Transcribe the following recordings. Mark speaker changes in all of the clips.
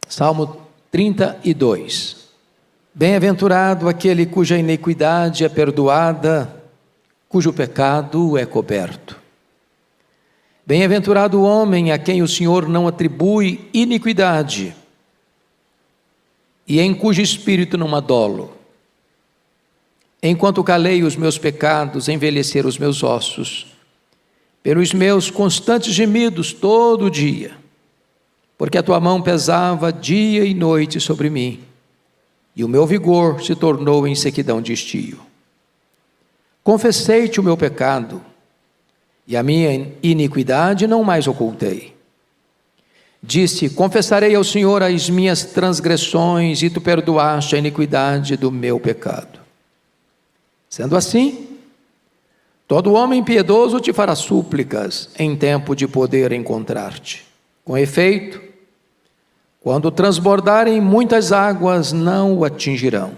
Speaker 1: Salmo 32. Bem-aventurado aquele cuja iniquidade é perdoada, cujo pecado é coberto. Bem-aventurado o homem a quem o Senhor não atribui iniquidade e em cujo espírito não há dolo. Enquanto calei os meus pecados, envelheceram os meus ossos, pelos meus constantes gemidos todo dia, porque a tua mão pesava dia e noite sobre mim, e o meu vigor se tornou em sequidão de estio. Confessei-te o meu pecado, e a minha iniquidade não mais ocultei. Disse: confessarei ao Senhor as minhas transgressões, e tu perdoaste a iniquidade do meu pecado. Sendo assim, todo homem piedoso te fará súplicas em tempo de poder encontrar-te. Com efeito, quando transbordarem muitas águas, não o atingirão.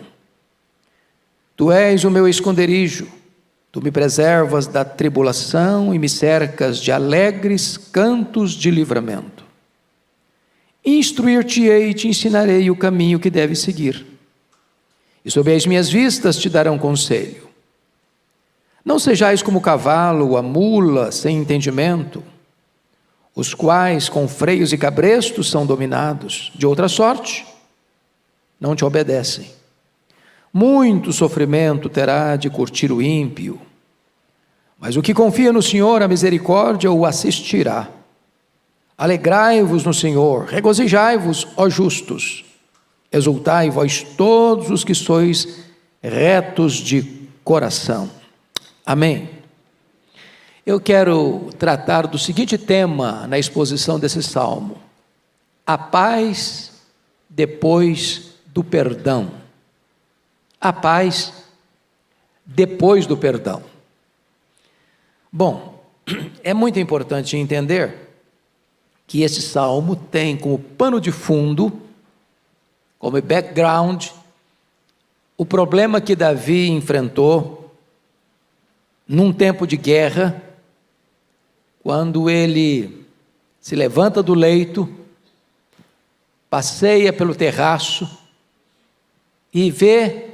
Speaker 1: Tu és o meu esconderijo, tu me preservas da tribulação e me cercas de alegres cantos de livramento. Instruir-te-ei e te ensinarei o caminho que deves seguir, e sob as minhas vistas te darão conselho. Não sejais como o cavalo, a mula sem entendimento, os quais com freios e cabrestos são dominados, de outra sorte, não te obedecem. Muito sofrimento terá de curtir o ímpio, mas o que confia no Senhor, a misericórdia o assistirá. Alegrai-vos no Senhor, regozijai-vos, ó justos, exultai vós todos os que sois retos de coração. Amém. Eu quero tratar do seguinte tema na exposição desse salmo: a paz depois do perdão. A paz depois do perdão. Bom, é muito importante entender que esse salmo tem como pano de fundo, como background, o problema que Davi enfrentou num tempo de guerra, quando ele se levanta do leito, passeia pelo terraço e vê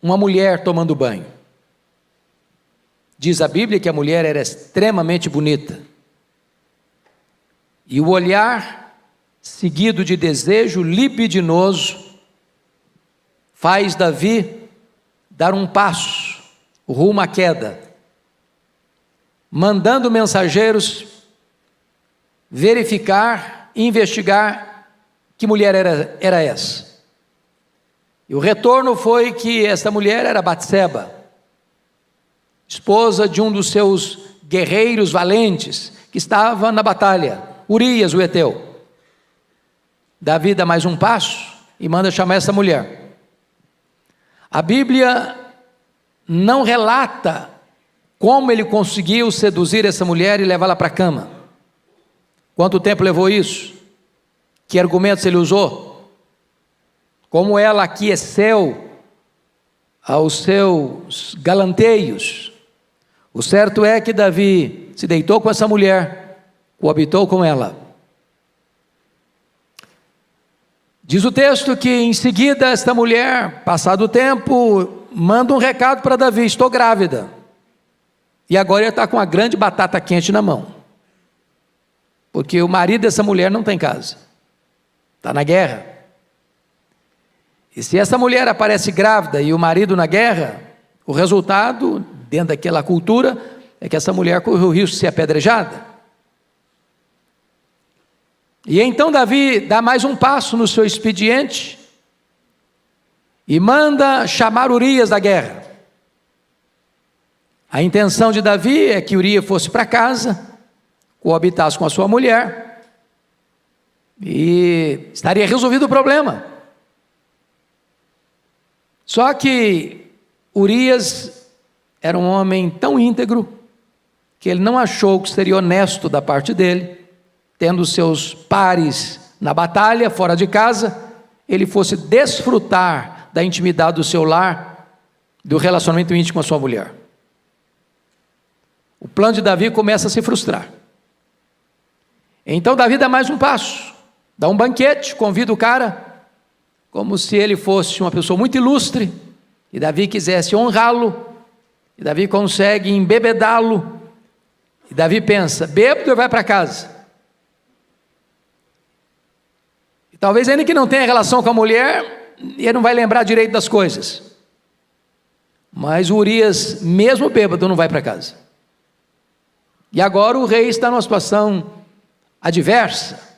Speaker 1: uma mulher tomando banho. Diz a Bíblia que a mulher era extremamente bonita, e o olhar seguido de desejo libidinoso faz Davi dar um passo rumo à queda, mandando mensageiros verificar e investigar que mulher era essa. E o retorno foi que essa mulher era Batseba, esposa de um dos seus guerreiros valentes que estava na batalha, Urias, o heteu. Davi dá mais um passo e manda chamar essa mulher. A Bíblia não relata como ele conseguiu seduzir essa mulher e levá-la para a cama. Quanto tempo levou isso? Que argumentos ele usou? Como ela aqueceu aos seus galanteios? O certo é que Davi se deitou com essa mulher, coabitou com ela. Diz o texto que em seguida esta mulher, passado o tempo, manda um recado para Davi: estou grávida. E agora ele está com uma grande batata quente na mão, porque o marido dessa mulher não está em casa, está na guerra. E se essa mulher aparece grávida e o marido na guerra, o resultado, dentro daquela cultura, é que essa mulher corre o risco de ser apedrejada. E então Davi dá mais um passo no seu expediente e manda chamar Urias da guerra. A intenção de Davi é que Urias fosse para casa, coabitasse com a sua mulher e estaria resolvido o problema. Só que Urias era um homem tão íntegro que ele não achou que seria honesto da parte dele, tendo seus pares na batalha, fora de casa, ele fosse desfrutar da intimidade do seu lar, do relacionamento íntimo com a sua mulher. O plano de Davi começa a se frustrar. Então Davi dá mais um passo dá um banquete, convida o cara, como se ele fosse uma pessoa muito ilustre, e Davi quisesse honrá-lo, e Davi consegue embebedá-lo, e Davi pensa, bêbado e vai para casa. E talvez ele que não tenha relação com a mulher, ele não vai lembrar direito das coisas. Mas Urias, mesmo bêbado, não vai para casa. E agora o rei está numa situação adversa.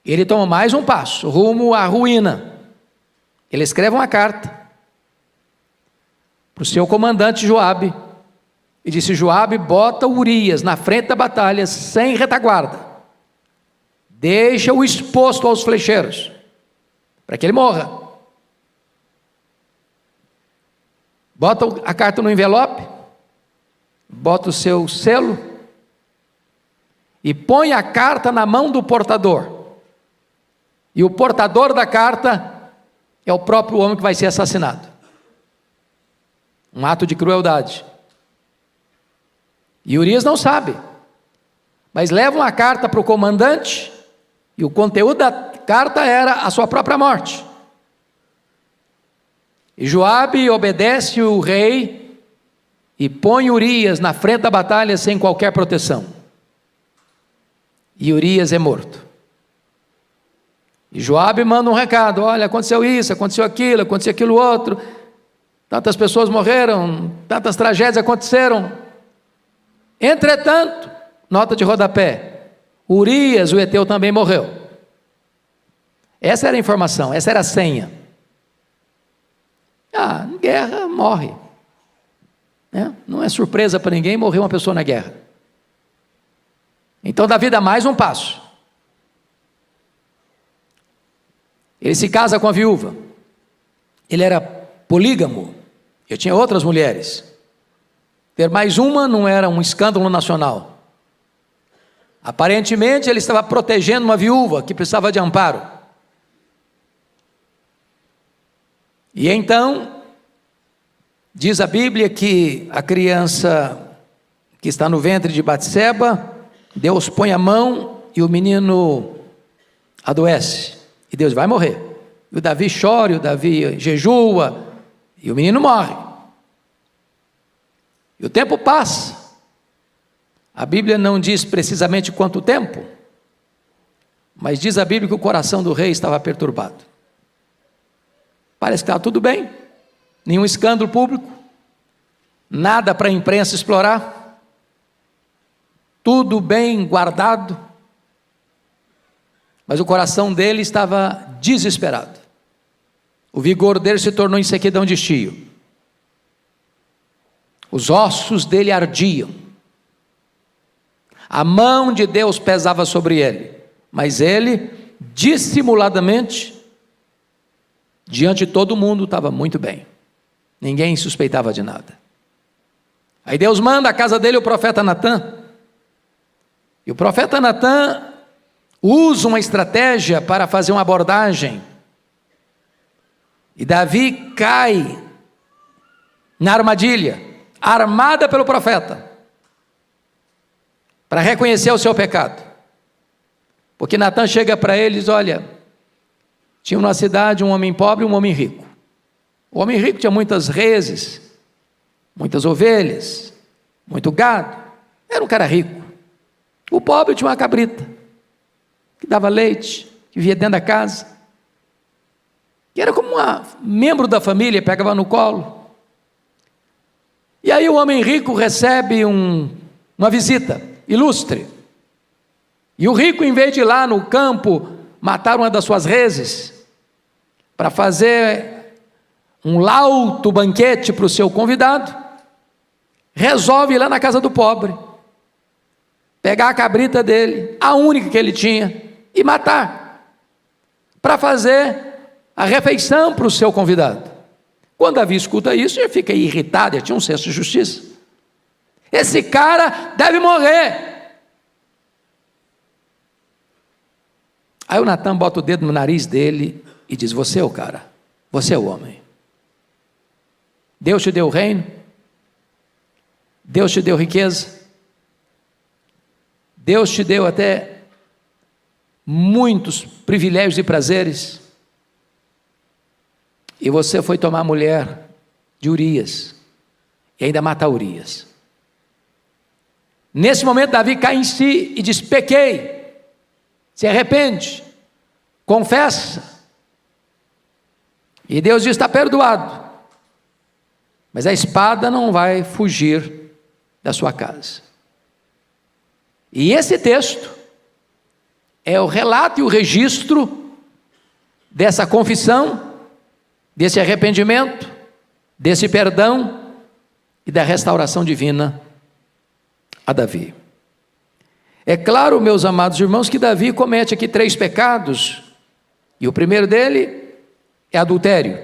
Speaker 1: Ele toma mais um passo, rumo à ruína. Ele escreve uma carta para o seu comandante Joabe, e disse, Joabe, bota Urias na frente da batalha, sem retaguarda. Deixa-o exposto aos flecheiros, para que ele morra. Bota a carta no envelope, bota o seu selo, e põe a carta na mão do portador. E o portador da carta é o próprio homem que vai ser assassinado. Um ato de crueldade. E Urias não sabe, mas leva uma carta para o comandante, e o conteúdo da carta era a sua própria morte. E Joabe obedece o rei e põe Urias na frente da batalha sem qualquer proteção. E Urias é morto. E Joabe manda um recado, olha, aconteceu isso, aconteceu aquilo outro, tantas pessoas morreram, tantas tragédias aconteceram. Entretanto, nota de rodapé, Urias, o heteu, também morreu. Essa era a informação, essa era a senha. Em guerra morre. Não é surpresa para ninguém morrer uma pessoa na guerra. Então Davi dá mais um passo. Ele se casa com a viúva. Ele era polígamo. Eu tinha outras mulheres. Ter mais uma não era um escândalo nacional. Aparentemente ele estava protegendo uma viúva que precisava de amparo. E então, diz a Bíblia que a criança que está no ventre de Batseba, Deus põe a mão e o menino adoece. E Deus vai morrer. E o Davi chora, o Davi jejua, e o menino morre. E o tempo passa. A Bíblia não diz precisamente quanto tempo, mas diz a Bíblia que o coração do rei estava perturbado. Parece que estava tudo bem, nenhum escândalo público, nada para a imprensa explorar, tudo bem guardado, mas o coração dele estava desesperado. O vigor dele se tornou em sequidão de estio. Os ossos dele ardiam. A mão de Deus pesava sobre ele, mas ele, dissimuladamente, diante de todo mundo, estava muito bem. Ninguém suspeitava de nada. Aí Deus manda à casa dele o profeta Natã. E o profeta Natã usa uma estratégia para fazer uma abordagem. E Davi cai na armadilha, armada pelo profeta, para reconhecer o seu pecado. Porque Natã chega para ele e diz, olha, tinha numa cidade um homem pobre e um homem rico. O homem rico tinha muitas reses, muitas ovelhas, muito gado, era um cara rico. O pobre tinha uma cabrita, que dava leite, que vivia dentro da casa, que era como um membro da família, pegava no colo. E aí o homem rico recebe uma visita ilustre, e o rico, em vez de ir lá no campo matar uma das suas reses, para fazer um lauto banquete para o seu convidado, resolve ir lá na casa do pobre, pegar a cabrita dele, a única que ele tinha, e matar, para fazer a refeição para o seu convidado. Quando Davi escuta isso, ele fica irritado, ele tinha um senso de justiça. Esse cara deve morrer. Aí o Natã bota o dedo no nariz dele e diz, você é o cara, você é o homem. Deus te deu o reino, Deus te deu riqueza, Deus te deu até muitos privilégios e prazeres, e você foi tomar a mulher de Urias, e ainda matar Urias. Nesse momento Davi cai em si e diz: pequei, se arrepende, confessa, e Deus diz: está perdoado, mas a espada não vai fugir da sua casa. E esse texto é o relato e o registro dessa confissão, desse arrependimento, desse perdão e da restauração divina a Davi. É claro, meus amados irmãos, que Davi comete aqui 3 pecados, e o primeiro dele é adultério,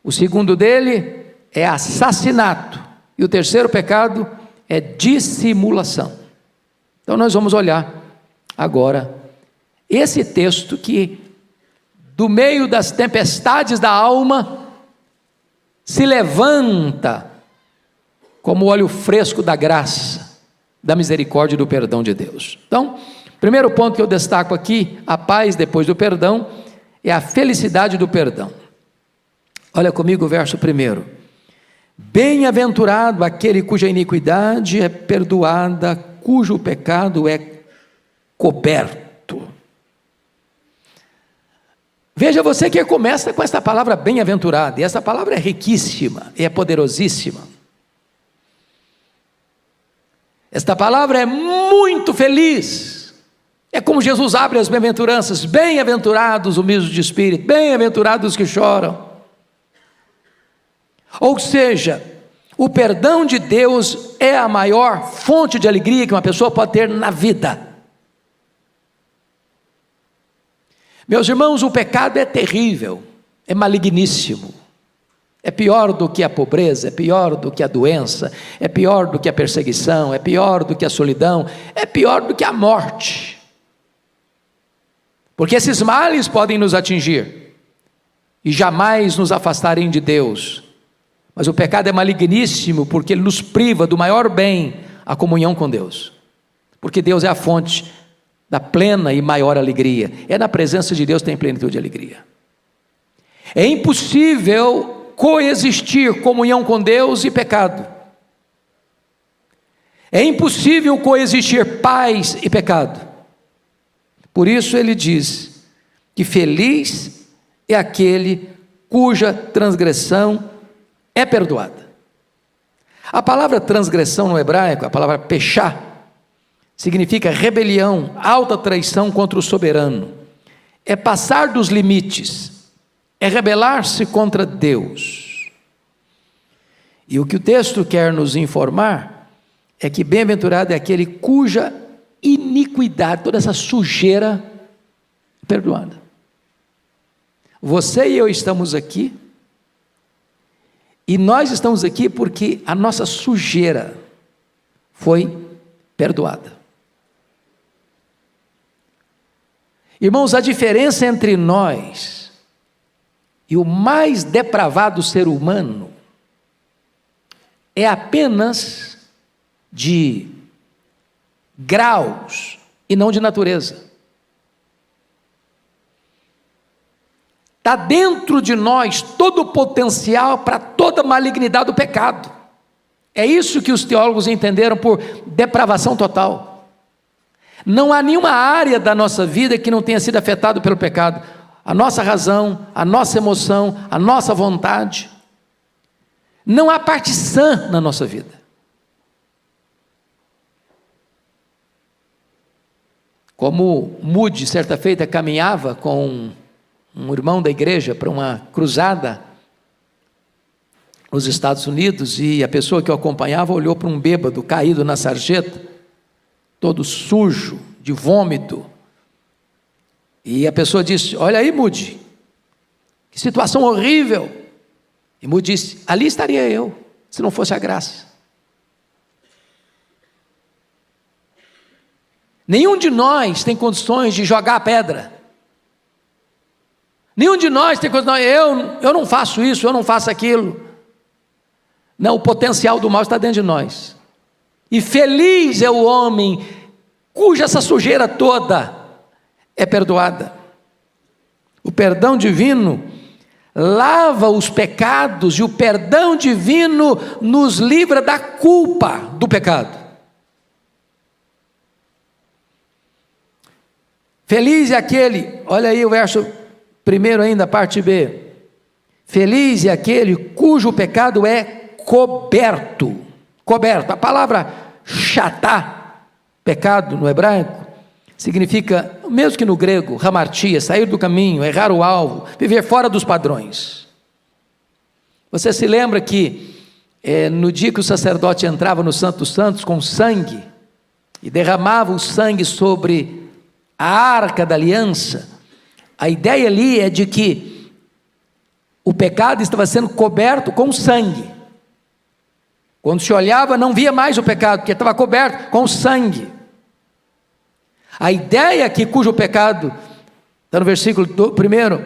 Speaker 1: o segundo dele é assassinato, e o terceiro pecado é dissimulação. Então nós vamos olhar agora esse texto que, do meio das tempestades da alma, se levanta como o óleo fresco da graça, da misericórdia e do perdão de Deus. Então, primeiro ponto que eu destaco aqui: a paz depois do perdão é a felicidade do perdão. Olha comigo o verso 1. Bem-aventurado aquele cuja iniquidade é perdoada, cujo pecado é coberto. Veja você que começa com esta palavra bem-aventurado, e essa palavra é riquíssima, é poderosíssima. Esta palavra é muito feliz. É como Jesus abre as bem-aventuranças: bem-aventurados os humildes de espírito, bem-aventurados os que choram. Ou seja, o perdão de Deus é a maior fonte de alegria que uma pessoa pode ter na vida. Meus irmãos, o pecado é terrível, é maligníssimo, é pior do que a pobreza, é pior do que a doença, é pior do que a perseguição, é pior do que a solidão, é pior do que a morte, porque esses males podem nos atingir e jamais nos afastarem de Deus, mas o pecado é maligníssimo porque ele nos priva do maior bem, a comunhão com Deus, porque Deus é a fonte da plena e maior alegria. É na presença de Deus que tem plenitude de alegria. É impossível coexistir comunhão com Deus e pecado. É impossível coexistir paz e pecado. Por isso ele diz que feliz é aquele cuja transgressão é perdoada. A palavra transgressão no hebraico, a palavra pechá, significa rebelião, alta traição contra o soberano, é passar dos limites, é rebelar-se contra Deus. E o que o texto quer nos informar é que bem-aventurado é aquele cuja iniquidade, toda essa sujeira é perdoada. Você e eu estamos aqui, e nós estamos aqui porque a nossa sujeira foi perdoada. Irmãos, a diferença entre nós e o mais depravado ser humano é apenas de graus e não de natureza. Está dentro de nós todo o potencial para toda a malignidade do pecado. É isso que os teólogos entenderam por depravação total. Não há nenhuma área da nossa vida que não tenha sido afetada pelo pecado. A nossa razão, a nossa emoção, a nossa vontade. Não há parte sã na nossa vida. Como Moody, certa feita, caminhava com um irmão da igreja para uma cruzada nos Estados Unidos, e a pessoa que o acompanhava olhou para um bêbado caído na sarjeta, todo sujo, de vômito, e a pessoa disse: olha aí, Moody, que situação horrível. E Moody disse: ali estaria eu, se não fosse a graça. Nenhum de nós tem condições de jogar a pedra. Nenhum de nós tem condições, eu não faço isso, eu não faço aquilo. Não, o potencial do mal está dentro de nós. E feliz é o homem cuja essa sujeira toda é perdoada. O perdão divino lava os pecados e o perdão divino nos livra da culpa do pecado. Feliz é aquele, olha aí o verso primeiro ainda, parte B. Feliz é aquele cujo pecado é coberto. Coberto. A palavra chatá, pecado no hebraico, significa, mesmo que no grego, hamartia, sair do caminho, errar o alvo, viver fora dos padrões. Você se lembra que no dia que o sacerdote entrava no Santo dos Santos com sangue, e derramava o sangue sobre a arca da aliança, a ideia ali é de que o pecado estava sendo coberto com sangue. Quando se olhava, não via mais o pecado, porque estava coberto com sangue. A ideia aqui, cujo pecado, está no versículo 1,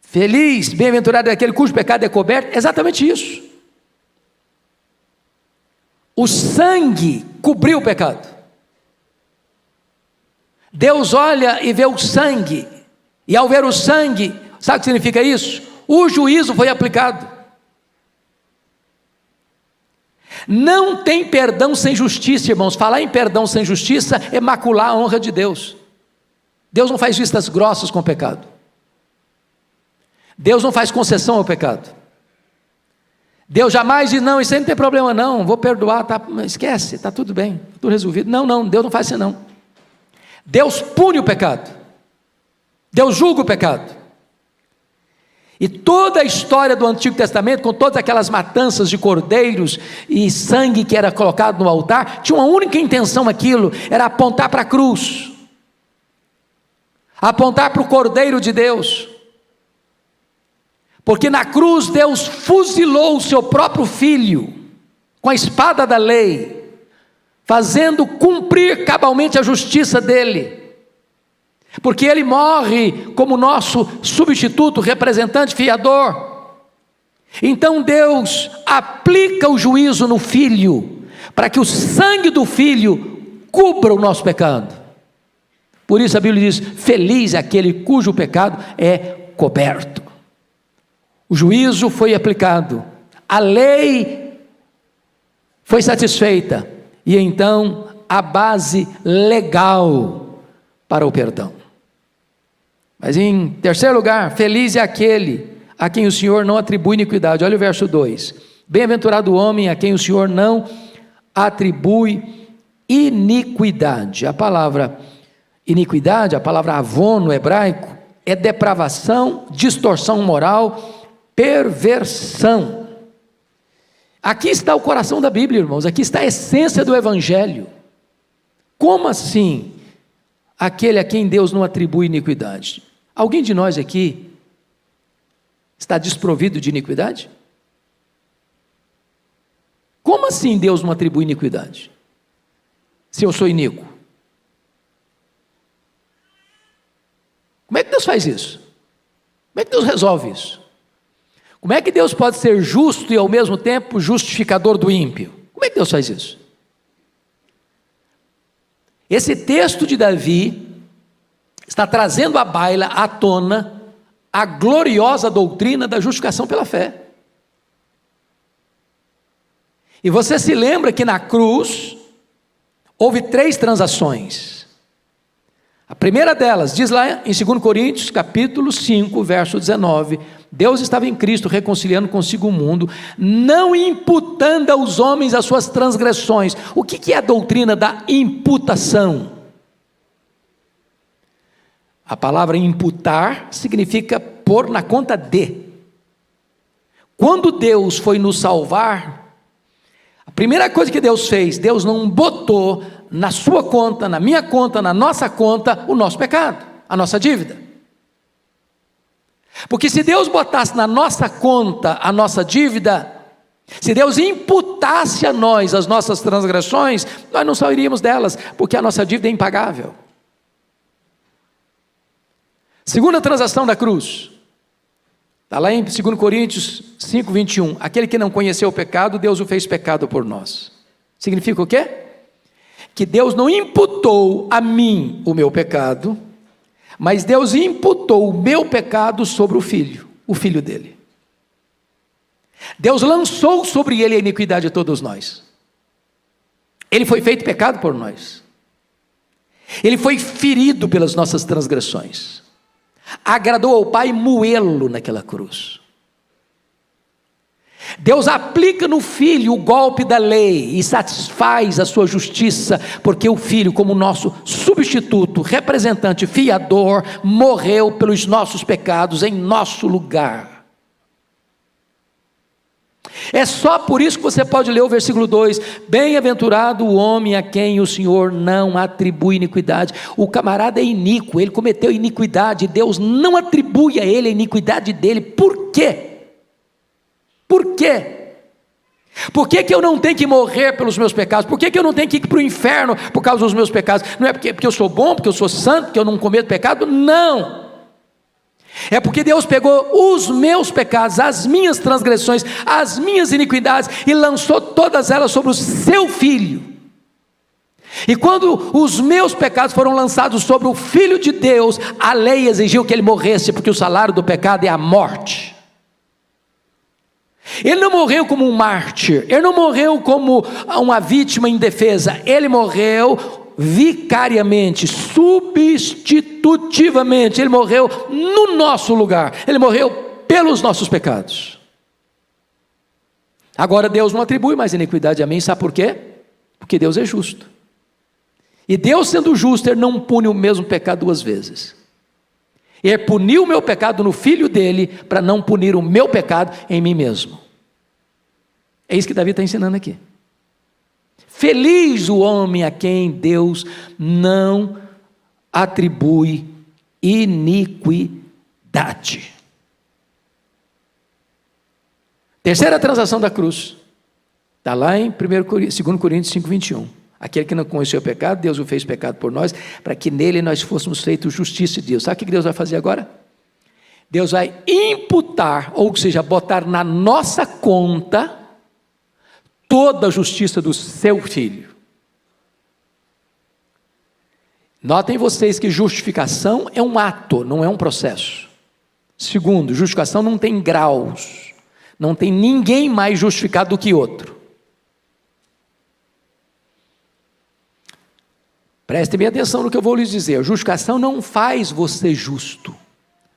Speaker 1: feliz, bem-aventurado é aquele cujo pecado é coberto, é exatamente isso. O sangue cobriu o pecado. Deus olha e vê o sangue, e ao ver o sangue, sabe o que significa isso? O juízo foi aplicado. Não tem perdão sem justiça, irmãos. Falar em perdão sem justiça é macular a honra de Deus. Deus não faz vistas grossas com o pecado. Deus não faz concessão ao pecado. Deus jamais diz, não, isso aí não tem problema não, vou perdoar, tá, esquece, está tudo bem, está tudo resolvido. Não, Deus não faz isso não. Deus pune o pecado. Deus julga o pecado. E toda a história do Antigo Testamento, com todas aquelas matanças de cordeiros e sangue que era colocado no altar, tinha uma única intenção aquilo, era apontar para a cruz, apontar para o Cordeiro de Deus, porque na cruz Deus fuzilou o seu próprio Filho, com a espada da lei, fazendo cumprir cabalmente a justiça dele, porque ele morre como nosso substituto, representante, fiador. Então Deus aplica o juízo no Filho, para que o sangue do Filho cubra o nosso pecado. Por isso a Bíblia diz, feliz é aquele cujo pecado é coberto. O juízo foi aplicado, a lei foi satisfeita, e então a base legal para o perdão. Mas em terceiro lugar, feliz é aquele a quem o Senhor não atribui iniquidade. Olha o verso 2. Bem-aventurado o homem a quem o Senhor não atribui iniquidade. A palavra iniquidade, a palavra avon no hebraico, é depravação, distorção moral, perversão. Aqui está o coração da Bíblia, irmãos. Aqui está a essência do Evangelho. Como assim? Aquele a quem Deus não atribui iniquidade. Alguém de nós aqui está desprovido de iniquidade? Como assim Deus não atribui iniquidade? Se eu sou iníquo. Como é que Deus faz isso? Como é que Deus resolve isso? Como é que Deus pode ser justo e ao mesmo tempo justificador do ímpio? Como é que Deus faz isso? Esse texto de Davi está trazendo à baila, à tona, a gloriosa doutrina da justificação pela fé. E você se lembra que na cruz houve 3 transações. A primeira delas, diz lá em 2 Coríntios, capítulo 5, verso 19, Deus estava em Cristo reconciliando consigo o mundo, não imputando aos homens as suas transgressões. O que é a doutrina da imputação? A palavra imputar significa pôr na conta de. Quando Deus foi nos salvar, a primeira coisa que Deus fez, Deus não botou na sua conta, na minha conta, na nossa conta, o nosso pecado, a nossa dívida. Porque se Deus botasse na nossa conta a nossa dívida, se Deus imputasse a nós as nossas transgressões, nós não sairíamos delas, porque a nossa dívida é impagável. Segunda transação da cruz, está lá em 2 Coríntios 5, 21, aquele que não conheceu o pecado, Deus o fez pecado por nós. Significa o quê? Que Deus não imputou a mim o meu pecado, Mas Deus imputou o meu pecado sobre o filho dele. Deus lançou sobre ele a iniquidade de todos nós. Ele foi feito pecado por nós. Ele foi ferido pelas nossas transgressões. Agradou ao Pai moê-lo naquela cruz. Deus aplica no Filho o golpe da lei e satisfaz a sua justiça, porque o Filho, como nosso substituto, representante, fiador, morreu pelos nossos pecados em nosso lugar. É só por isso que você pode ler o versículo 2, bem-aventurado o homem a quem o Senhor não atribui iniquidade. O camarada é iníquo, ele cometeu iniquidade, Deus não atribui a ele a iniquidade dele. Por quê? Por quê? Por que eu não tenho que morrer pelos meus pecados? Por que eu não tenho que ir para o inferno por causa dos meus pecados? Não é porque eu sou bom, porque eu sou santo, porque eu não cometo pecado? Não! É porque Deus pegou os meus pecados, as minhas transgressões, as minhas iniquidades e lançou todas elas sobre o seu Filho. E quando os meus pecados foram lançados sobre o Filho de Deus, a lei exigiu que ele morresse, porque o salário do pecado é a morte. Ele não morreu como um mártir, ele não morreu como uma vítima indefesa, ele morreu vicariamente, substitutivamente, ele morreu no nosso lugar, ele morreu pelos nossos pecados. Agora Deus não atribui mais iniquidade a mim, sabe por quê? Porque Deus é justo, e Deus sendo justo, ele não pune o mesmo pecado duas vezes. Ele puniu o meu pecado no Filho dele, para não punir o meu pecado em mim mesmo. É isso que Davi está ensinando aqui. Feliz o homem a quem Deus não atribui iniquidade. Terceira transação da cruz, está lá em 2 Coríntios 5:21. Aquele que não conheceu o pecado, Deus o fez pecado por nós, para que nele nós fôssemos feitos justiça de Deus. Sabe o que Deus vai fazer agora? Deus vai imputar, ou seja, botar na nossa conta, toda a justiça do seu Filho. Notem vocês que justificação é um ato, não é um processo. Segundo, justificação não tem graus, não tem ninguém mais justificado do que outro. Prestem bem atenção no que eu vou lhes dizer. Justificação não faz você justo,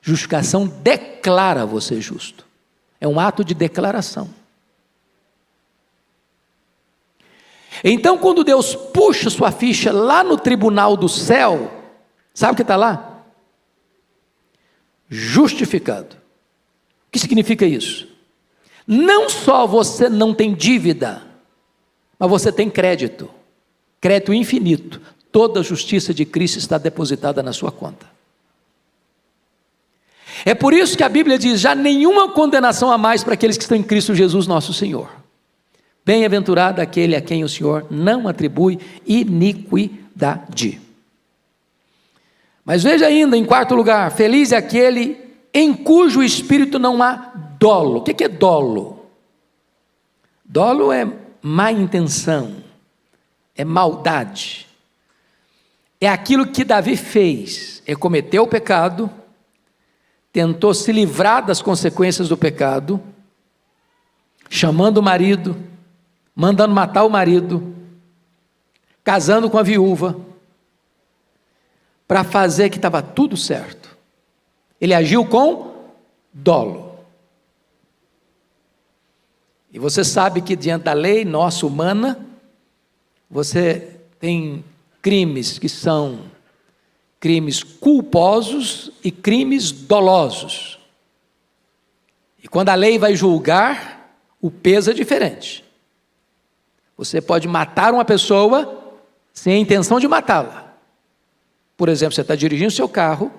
Speaker 1: justificação declara você justo, é um ato de declaração. Então, quando Deus puxa sua ficha lá no tribunal do céu, sabe o que está lá? Justificado. O que significa isso? Não só você não tem dívida, mas você tem crédito, crédito infinito. Toda a justiça de Cristo está depositada na sua conta. É por isso que a Bíblia diz, já nenhuma condenação a mais para aqueles que estão em Cristo Jesus nosso Senhor. Bem-aventurado aquele a quem o Senhor não atribui iniquidade. Mas veja ainda, em quarto lugar, feliz é aquele em cujo espírito não há dolo. O que é dolo? Dolo é má intenção, é maldade. É aquilo que Davi fez, ele cometeu o pecado, tentou se livrar das consequências do pecado, chamando o marido, mandando matar o marido, casando com a viúva, para fazer que estava tudo certo. Ele agiu com dolo. E você sabe que diante da lei nossa humana, você tem crimes que são crimes culposos e crimes dolosos. E quando a lei vai julgar, o peso é diferente. Você pode matar uma pessoa sem a intenção de matá-la. Por exemplo, você está dirigindo seu carro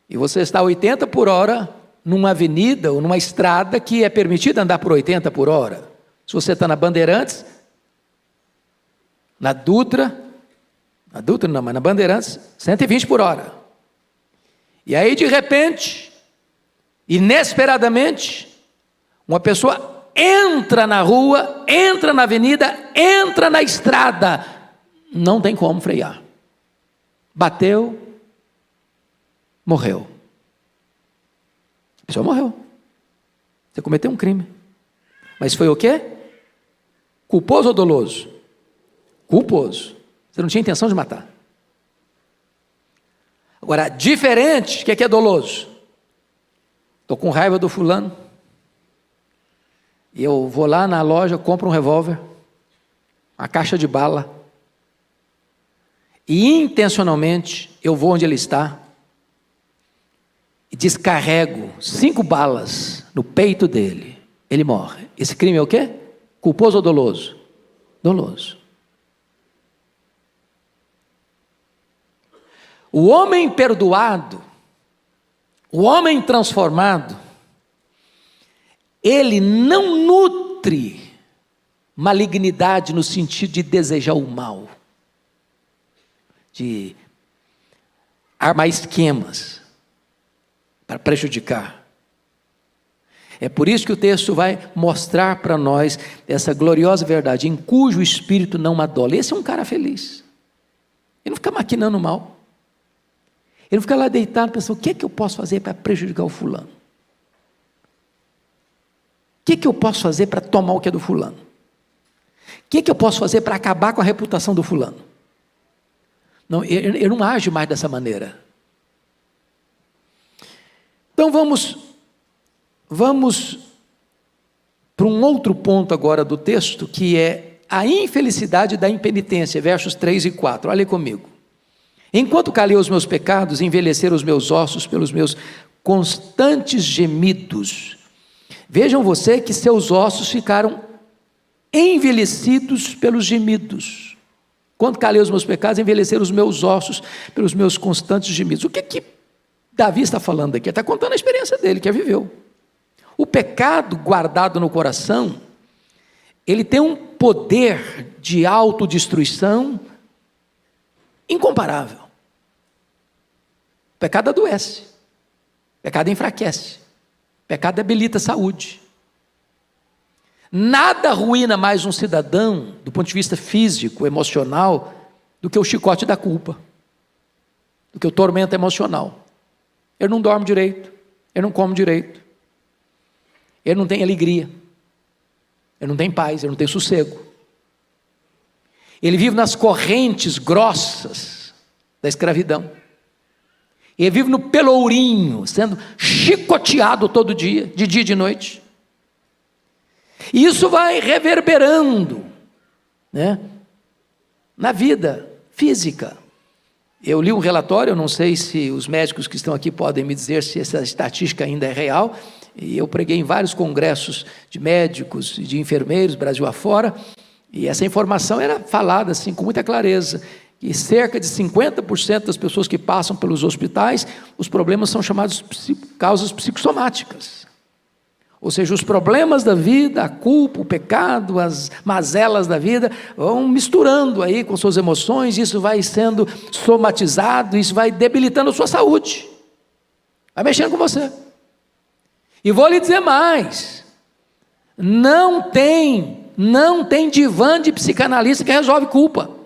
Speaker 1: e você está a 80 por hora numa avenida ou numa estrada que é permitido andar por 80 por hora. Se você está na Bandeirantes, na Dutra não, mas na Bandeirantes, 120 por hora. E aí, de repente, inesperadamente, uma pessoa entra na rua, entra na avenida, entra na estrada, não tem como frear. Bateu, morreu. A pessoa morreu. Você cometeu um crime. Mas foi o quê? Culposo ou doloso? Culposo. Você não tinha intenção de matar. Agora, diferente, o que é doloso? Estou com raiva do fulano. E eu vou lá na loja, compro um revólver, uma caixa de bala. E intencionalmente, eu vou onde ele está. E descarrego 5 balas no peito dele. Ele morre. Esse crime é o quê? Culposo ou doloso? Doloso. O homem perdoado, o homem transformado, ele não nutre malignidade no sentido de desejar o mal, de armar esquemas para prejudicar. É por isso que o texto vai mostrar para nós essa gloriosa verdade, em cujo espírito não adole. Esse é um cara feliz. Ele não fica maquinando mal. Ele não fica lá deitado pensando, o que é que eu posso fazer para prejudicar o fulano? O que é que eu posso fazer para tomar o que é do fulano? O que é que eu posso fazer para acabar com a reputação do fulano? Não, ele não age mais dessa maneira. Então vamos para um outro ponto agora do texto, que é a infelicidade da impenitência, versos 3 e 4. Olha comigo. Enquanto calei os meus pecados, envelheceram os meus ossos pelos meus constantes gemidos. Vejam você que seus ossos ficaram envelhecidos pelos gemidos. Quando calei os meus pecados, envelheceram os meus ossos pelos meus constantes gemidos. O que Davi está falando aqui? Ele está contando a experiência dele, que viveu. O pecado guardado no coração, ele tem um poder de autodestruição incomparável. O pecado adoece, o pecado enfraquece, o pecado debilita a saúde. Nada arruína mais um cidadão, do ponto de vista físico, emocional, do que o chicote da culpa, do que o tormento emocional. Ele não dorme direito, ele não come direito, ele não tem alegria, ele não tem paz, ele não tem sossego. Ele vive nas correntes grossas da escravidão. Ele vive no pelourinho, sendo chicoteado todo dia e de noite. E isso vai reverberando, né, na vida física. Eu li um relatório, eu não sei se os médicos que estão aqui podem me dizer se essa estatística ainda é real, e eu preguei em vários congressos de médicos e de enfermeiros, Brasil afora, e essa informação era falada assim com muita clareza, que cerca de 50% das pessoas que passam pelos hospitais, os problemas são chamados causas psicossomáticas. Ou seja, os problemas da vida, a culpa, o pecado, as mazelas da vida, vão misturando aí com suas emoções, isso vai sendo somatizado, isso vai debilitando a sua saúde, vai mexendo com você. E vou lhe dizer mais, não tem divã de psicanalista que resolve culpa.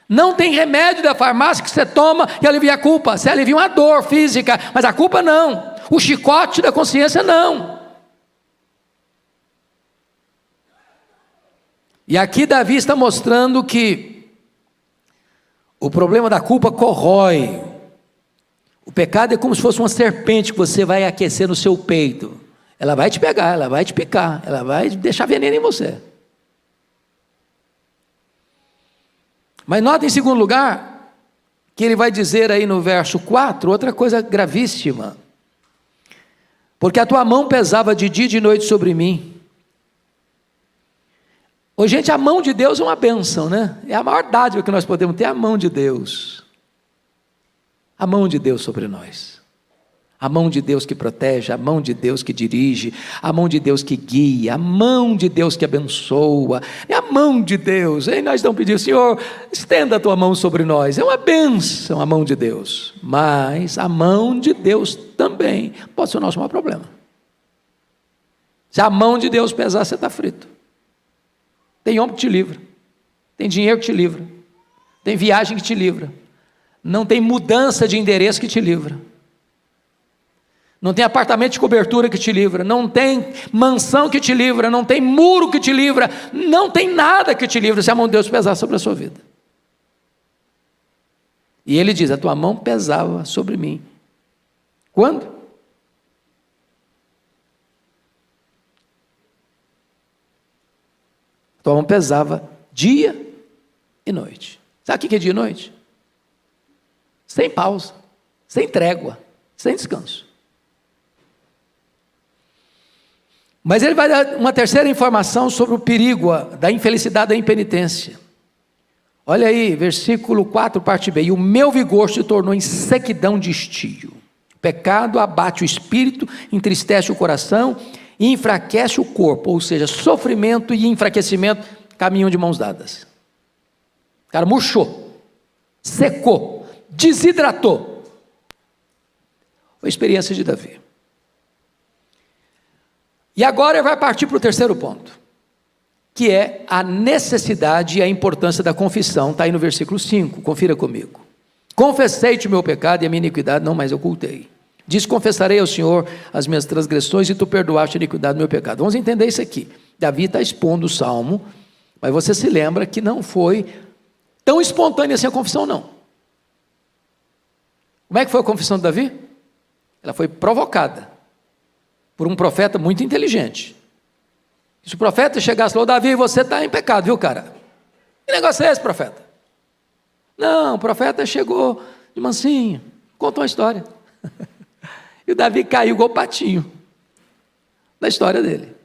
Speaker 1: Não tem remédio da farmácia que você toma que alivia a culpa. Você alivia uma dor física, mas a culpa não. O chicote da consciência não. E aqui Davi está mostrando que o problema da culpa corrói. O pecado é como se fosse uma serpente que você vai aquecer no seu peito. Ela vai te pegar, ela vai te picar, ela vai deixar veneno em você. Mas nota em segundo lugar, que ele vai dizer aí no verso 4, outra coisa gravíssima. Porque a tua mão pesava de dia e de noite sobre mim. Ô, gente, a mão de Deus é uma bênção, né? É a maior dádiva que nós podemos ter, a mão de Deus. A mão de Deus sobre nós. A mão de Deus que protege, a mão de Deus que dirige, a mão de Deus que guia, a mão de Deus que abençoa, é a mão de Deus. E nós estamos pedindo, Senhor, estenda a tua mão sobre nós. É uma bênção a mão de Deus, mas a mão de Deus também pode ser o nosso maior problema. Se a mão de Deus pesar, você está frito. Tem homem que te livra, tem dinheiro que te livra, tem viagem que te livra, Não tem mudança de endereço que te livra. Não tem apartamento de cobertura que te livra. Não tem mansão que te livra. Não tem muro que te livra. Não tem nada que te livra se a mão de Deus pesar sobre a sua vida. E ele diz: a tua mão pesava sobre mim. Quando? A tua mão pesava dia e noite. Sabe o que é dia e noite? Sem pausa, sem trégua, sem descanso. Mas ele vai dar uma terceira informação sobre o perigo da infelicidade, da impenitência. Olha aí, versículo 4, parte B. E o meu vigor se tornou em sequidão de estio. O pecado abate o espírito, entristece o coração e enfraquece o corpo. Ou seja, sofrimento e enfraquecimento caminham de mãos dadas. O cara murchou, secou, desidratou. Foi a experiência de Davi. E agora ele vai partir para o terceiro ponto, que é a necessidade e a importância da confissão. Está aí no versículo 5, confira comigo. Confessei-te o meu pecado e a minha iniquidade não mais ocultei. Diz: confessarei ao Senhor as minhas transgressões e tu perdoaste a iniquidade do meu pecado. Vamos entender isso aqui. Davi está expondo o salmo, mas você se lembra que não foi tão espontânea assim a confissão, não. Como é que foi a confissão de Davi? Ela foi provocada por um profeta muito inteligente. Se o profeta chegasse lá: ô Davi, você está em pecado, viu, cara? Que negócio é esse, profeta? Não, o profeta chegou de mansinho, contou uma história. E o Davi caiu igual o patinho da história dele.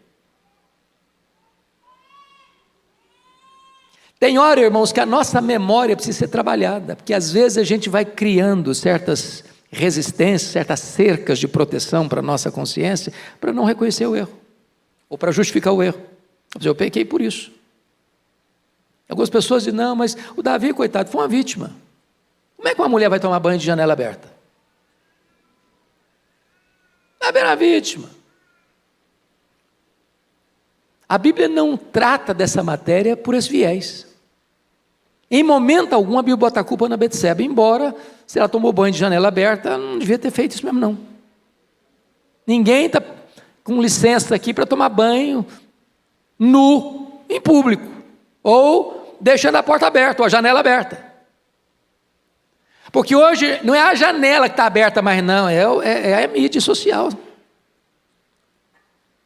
Speaker 1: Tem hora, irmãos, que a nossa memória precisa ser trabalhada, porque às vezes a gente vai criando certas resistências, certas cercas de proteção para a nossa consciência, para não reconhecer o erro, ou para justificar o erro. Eu pequei por isso. Algumas pessoas dizem: não, mas o Davi, coitado, foi uma vítima. Como é que uma mulher vai tomar banho de janela aberta? Davi era vítima. A Bíblia não trata dessa matéria por esse viés. Em momento algum a Bíblia bota a culpa na Betseba, embora, se ela tomou banho de janela aberta, ela não devia ter feito isso mesmo, não. Ninguém está com licença aqui para tomar banho nu, em público, ou deixando a porta aberta, ou a janela aberta. Porque hoje não é a janela que está aberta mais, não, é a mídia social.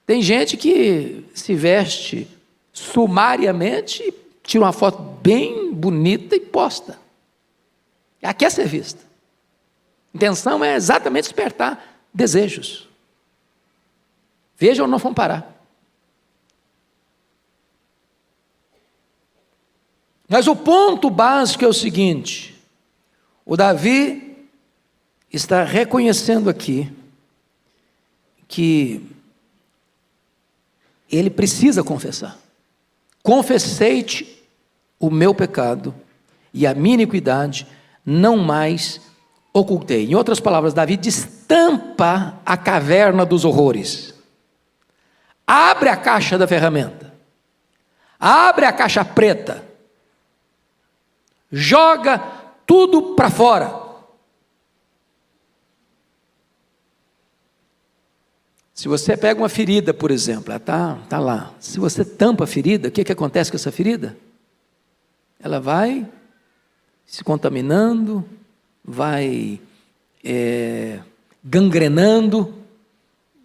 Speaker 1: Tem gente que se veste sumariamente, tira uma foto bem bonita e posta. Ela quer ser vista. A intenção é exatamente despertar desejos. Vejam, não vão parar. Mas o ponto básico é o seguinte: o Davi está reconhecendo aqui que ele precisa confessar. Confessei-te o meu pecado e a minha iniquidade não mais ocultei. Em outras palavras, Davi destampa a caverna dos horrores. Abre a caixa da ferramenta. Abre a caixa preta. Joga tudo para fora. Se você pega uma ferida, por exemplo, ela tá lá. Se você tampa a ferida, o que acontece com essa ferida? Ela vai se contaminando, vai gangrenando,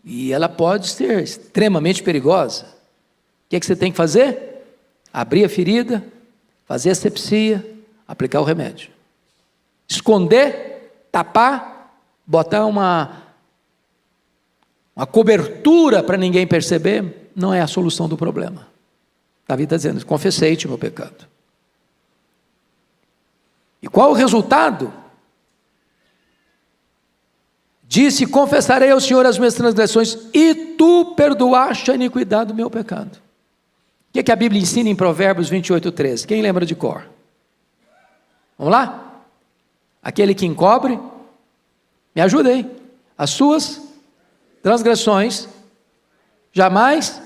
Speaker 1: e ela pode ser extremamente perigosa. O que você tem que fazer? Abrir a ferida, fazer asepsia, aplicar o remédio. Esconder, tapar, botar uma cobertura para ninguém perceber, não é a solução do problema. Davi está dizendo: confessei-te o meu pecado. E qual o resultado? Disse: confessarei ao Senhor as minhas transgressões e tu perdoaste a iniquidade do meu pecado. O que a Bíblia ensina em Provérbios 28:13? Quem lembra de cor? Vamos lá? Aquele que encobre, me ajuda aí, as suas transgressões jamais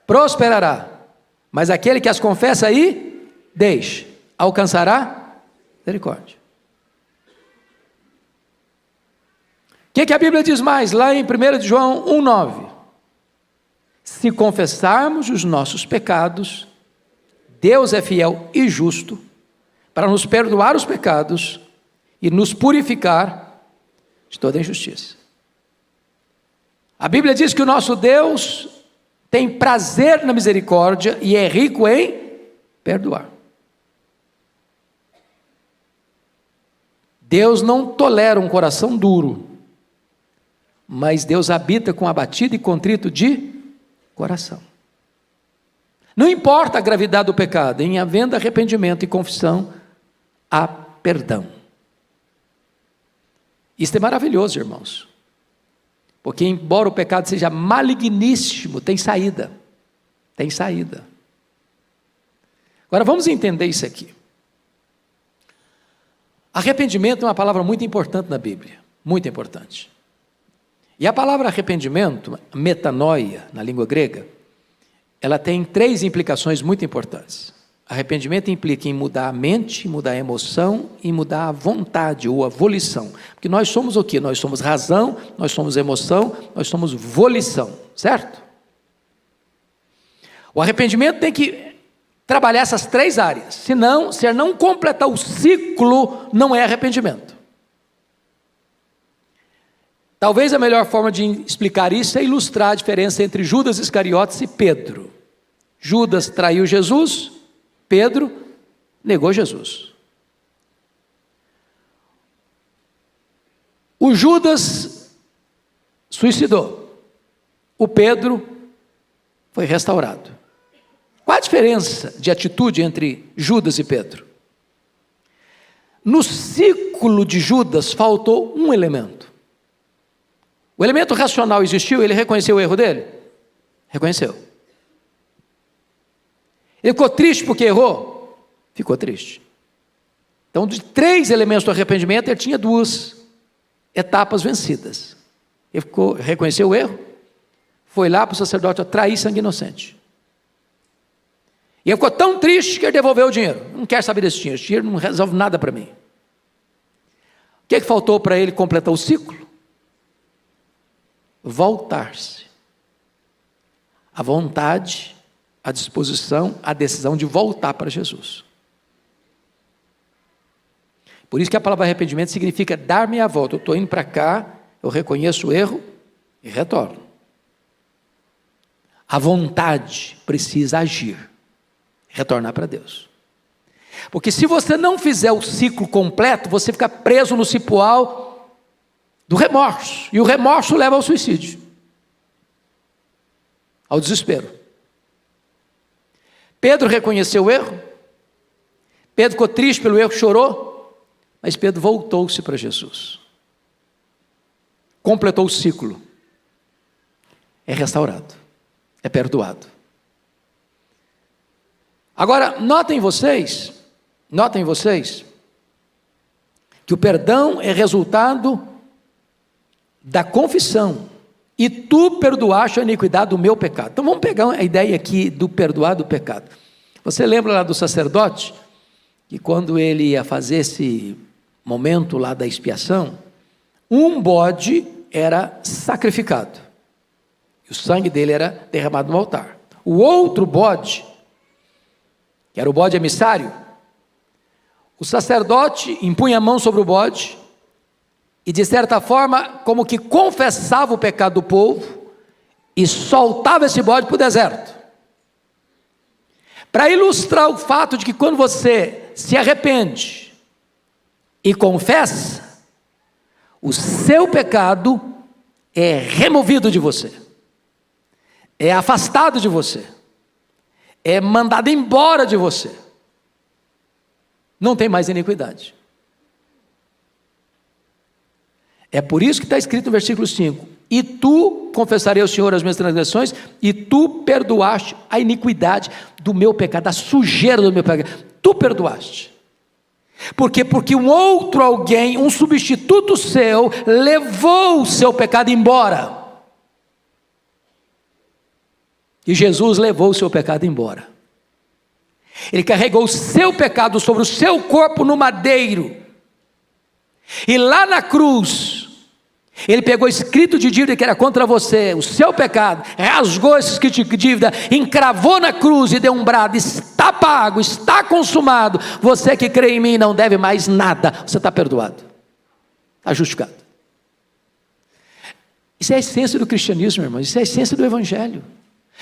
Speaker 1: prosperará, mas aquele que as confessa e deixa, alcançará misericórdia. que a Bíblia diz mais? Lá em 1 João 1,9. Se confessarmos os nossos pecados, Deus é fiel e justo para nos perdoar os pecados e nos purificar de toda injustiça. A Bíblia diz que o nosso Deus tem prazer na misericórdia e é rico em perdoar. Deus não tolera um coração duro, mas Deus habita com abatido e contrito de coração. Não importa a gravidade do pecado, em havendo arrependimento e confissão, há perdão. Isso é maravilhoso, irmãos, porque embora o pecado seja maligníssimo, tem saída, tem saída. Agora vamos entender isso aqui. Arrependimento é uma palavra muito importante na Bíblia, muito importante. E a palavra arrependimento, metanoia, na língua grega, ela tem 3 implicações muito importantes. Arrependimento implica em mudar a mente, mudar a emoção e mudar a vontade ou a volição. Porque nós somos o quê? Nós somos razão, nós somos emoção, nós somos volição, certo? O arrependimento tem que trabalhar essas 3 áreas, senão, se não completar o ciclo, não é arrependimento. Talvez a melhor forma de explicar isso é ilustrar a diferença entre Judas Iscariotes e Pedro. Judas traiu Jesus, Pedro negou Jesus. O Judas suicidou, o Pedro foi restaurado. Qual a diferença de atitude entre Judas e Pedro? No ciclo de Judas faltou um elemento. O elemento racional existiu, ele reconheceu o erro dele? Reconheceu. Ele ficou triste porque errou? Ficou triste. Então, de 3 elementos do arrependimento, ele tinha 2 etapas vencidas. Ele reconheceu o erro, foi lá para o sacerdote trair sangue inocente. E ele ficou tão triste que ele devolveu o dinheiro. Não quero saber desse dinheiro, esse dinheiro não resolve nada para mim. O que faltou para ele completar o ciclo? Voltar-se. A vontade, a disposição, a decisão de voltar para Jesus. Por isso que a palavra arrependimento significa dar meia volta. Eu estou indo para cá, eu reconheço o erro e retorno. A vontade precisa agir, retornar para Deus. Porque se você não fizer o ciclo completo, você fica preso no cipoal do remorso. E o remorso leva ao suicídio, ao desespero. Pedro reconheceu o erro. Pedro ficou triste pelo erro, chorou. Mas Pedro voltou-se para Jesus. Completou o ciclo. É restaurado. É perdoado. Agora, notem vocês, que o perdão é resultado da confissão. E tu perdoaste a iniquidade do meu pecado. Então vamos pegar a ideia aqui do perdoar do pecado. Você lembra lá do sacerdote? Que quando ele ia fazer esse momento lá da expiação, um bode era sacrificado. E o sangue dele era derramado no altar. O outro bode, que era o bode emissário, o sacerdote impunha a mão sobre o bode e, de certa forma, como que confessava o pecado do povo e soltava esse bode para o deserto. Para ilustrar o fato de que quando você se arrepende e confessa, o seu pecado é removido de você, é afastado de você, é mandado embora de você, não tem mais iniquidade. É por isso que está escrito no versículo 5, e tu confessarei ao Senhor as minhas transgressões, e tu perdoaste a iniquidade do meu pecado, a sujeira do meu pecado, tu perdoaste. Porque um outro alguém, um substituto seu, levou o seu pecado embora. E Jesus levou o seu pecado embora. Ele carregou o seu pecado sobre o seu corpo no madeiro. E lá na cruz, Ele pegou escrito de dívida que era contra você, o seu pecado, rasgou esse escrito de dívida, encravou na cruz e deu um brado: está pago, está consumado. Você que crê em mim não deve mais nada, você está perdoado, está justificado. Isso é a essência do cristianismo, irmão, isso é a essência do evangelho.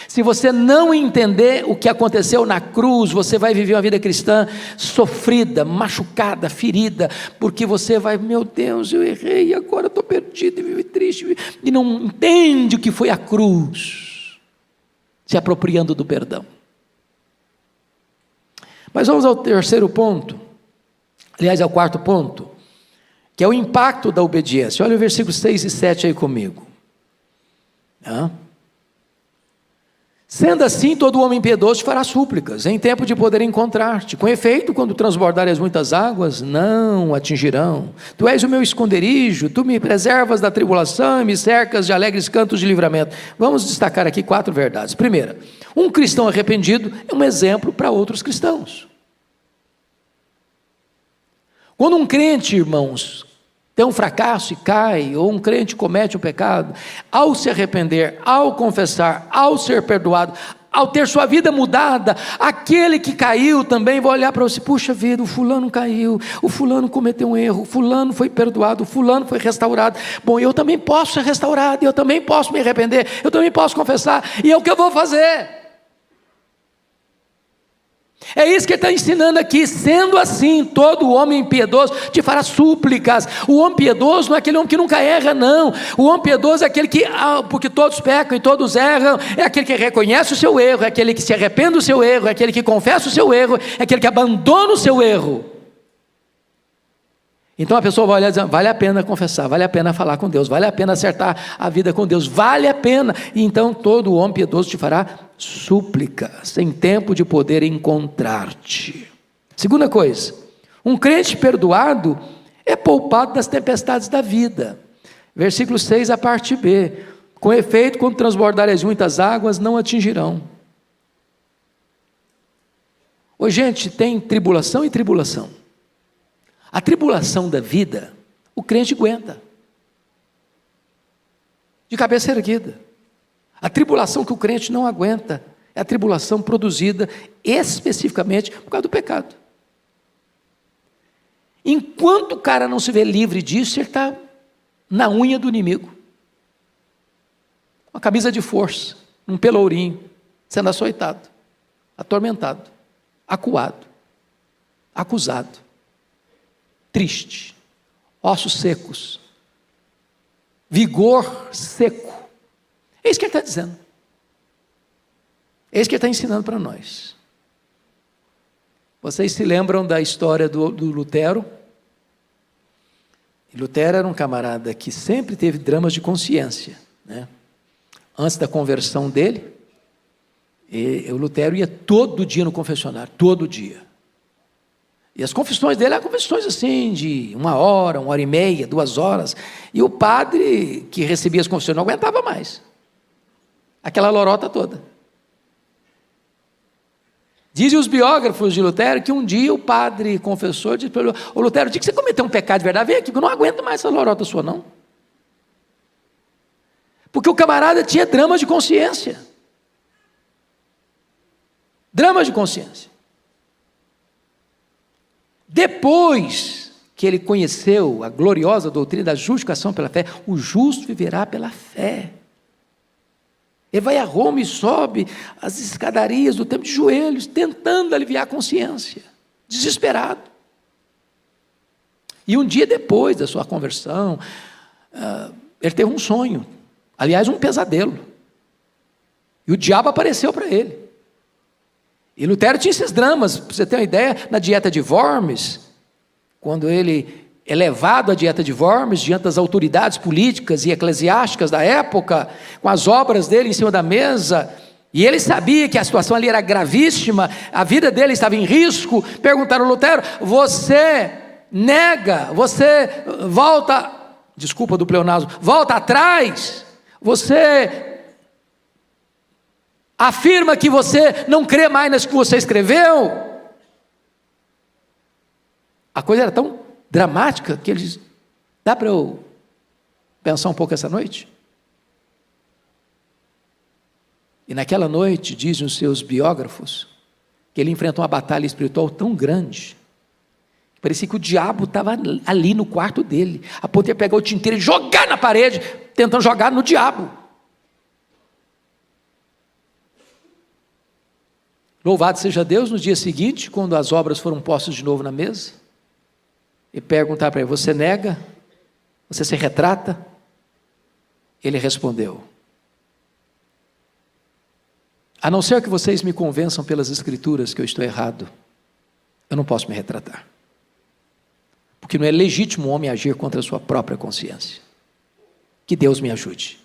Speaker 1: Se você não entender o que aconteceu na cruz, você vai viver uma vida cristã sofrida, machucada, ferida, porque você vai: meu Deus, eu errei, agora estou perdido e vivo triste, e não entende o que foi a cruz, se apropriando do perdão. Mas vamos ao terceiro ponto, aliás, ao quarto ponto, que é o impacto da obediência. Olha o versículo 6 e 7 aí comigo. Sendo assim, todo homem piedoso te fará súplicas, em tempo de poder encontrar-te. Com efeito, quando transbordarem as muitas águas, não atingirão. Tu és o meu esconderijo, tu me preservas da tribulação e me cercas de alegres cantos de livramento. Vamos destacar aqui 4 verdades. Primeira, um cristão arrependido é um exemplo para outros cristãos. Quando um crente, irmãos, tem um fracasso e cai, ou um crente comete um pecado, ao se arrepender, ao confessar, ao ser perdoado, ao ter sua vida mudada, aquele que caiu também vai olhar para você: puxa vida, o fulano caiu, o fulano cometeu um erro, o fulano foi perdoado, o fulano foi restaurado. Bom, eu também posso ser restaurado, eu também posso me arrepender, eu também posso confessar, e é o que eu vou fazer. É isso que ele está ensinando aqui. Sendo assim, todo homem piedoso te fará súplicas. O homem piedoso não é aquele homem que nunca erra, não. O homem piedoso é aquele que, porque todos pecam e todos erram, é aquele que reconhece o seu erro, é aquele que se arrepende do seu erro, é aquele que confessa o seu erro, é aquele que abandona o seu erro. Então a pessoa vai olhar e dizer: vale a pena confessar, vale a pena falar com Deus, vale a pena acertar a vida com Deus, vale a pena. E então todo homem piedoso te fará súplicas, em tempo de poder encontrar-te. Segunda coisa, um crente perdoado é poupado das tempestades da vida. Versículo 6, a parte B: com efeito, quando transbordarem as muitas águas, não atingirão. Ô gente, tem tribulação e tribulação. A tribulação da vida, o crente aguenta, de cabeça erguida. A tribulação que o crente não aguenta é a tribulação produzida especificamente por causa do pecado. Enquanto o cara não se vê livre disso, ele está na unha do inimigo, uma camisa de força, um pelourinho, sendo açoitado, atormentado, acuado, acusado, triste, ossos secos, vigor seco. É isso que ele está dizendo. É isso que ele está ensinando para nós. Vocês se lembram da história do Lutero? Lutero era um camarada que sempre teve dramas de consciência, né? Antes da conversão dele, o Lutero ia todo dia no confessionário, todo dia. E as confissões dele eram confissões assim, de 1 hora, 1h30, 2 horas. E o padre que recebia as confissões não aguentava mais aquela lorota toda. Dizem os biógrafos de Lutero que um dia o padre confessor disse para ele: ô Lutero, o dia que você cometeu um pecado de verdade, vem aqui, que eu não aguento mais essa lorota sua, não. Porque o camarada tinha dramas de consciência. Dramas de consciência. Depois que ele conheceu a gloriosa doutrina da justificação pela fé, o justo viverá pela fé. Ele vai a Roma e sobe as escadarias do templo de joelhos, tentando aliviar a consciência, desesperado. E um dia depois da sua conversão, ele teve um sonho, aliás, um pesadelo. E o diabo apareceu para ele. E Lutero tinha esses dramas, para você ter uma ideia, na dieta de Worms, quando ele é levado à dieta de Worms, diante das autoridades políticas e eclesiásticas da época, com as obras dele em cima da mesa, e ele sabia que a situação ali era gravíssima, a vida dele estava em risco. Perguntaram a Lutero: você nega, você volta, desculpa do pleonasmo, volta atrás, você afirma que você não crê mais nas que você escreveu? A coisa era tão dramática que ele disse: dá para eu pensar um pouco essa noite? E naquela noite, dizem os seus biógrafos, que ele enfrentou uma batalha espiritual tão grande, que parecia que o diabo estava ali no quarto dele, a ponto de pegar o tinteiro e jogar na parede, tentando jogar no diabo. Louvado seja Deus, no dia seguinte, quando as obras foram postas de novo na mesa, e perguntar para ele: você nega? Você se retrata? Ele respondeu: a não ser que vocês me convençam pelas escrituras que eu estou errado, eu não posso me retratar. Porque não é legítimo o homem agir contra a sua própria consciência. Que Deus me ajude.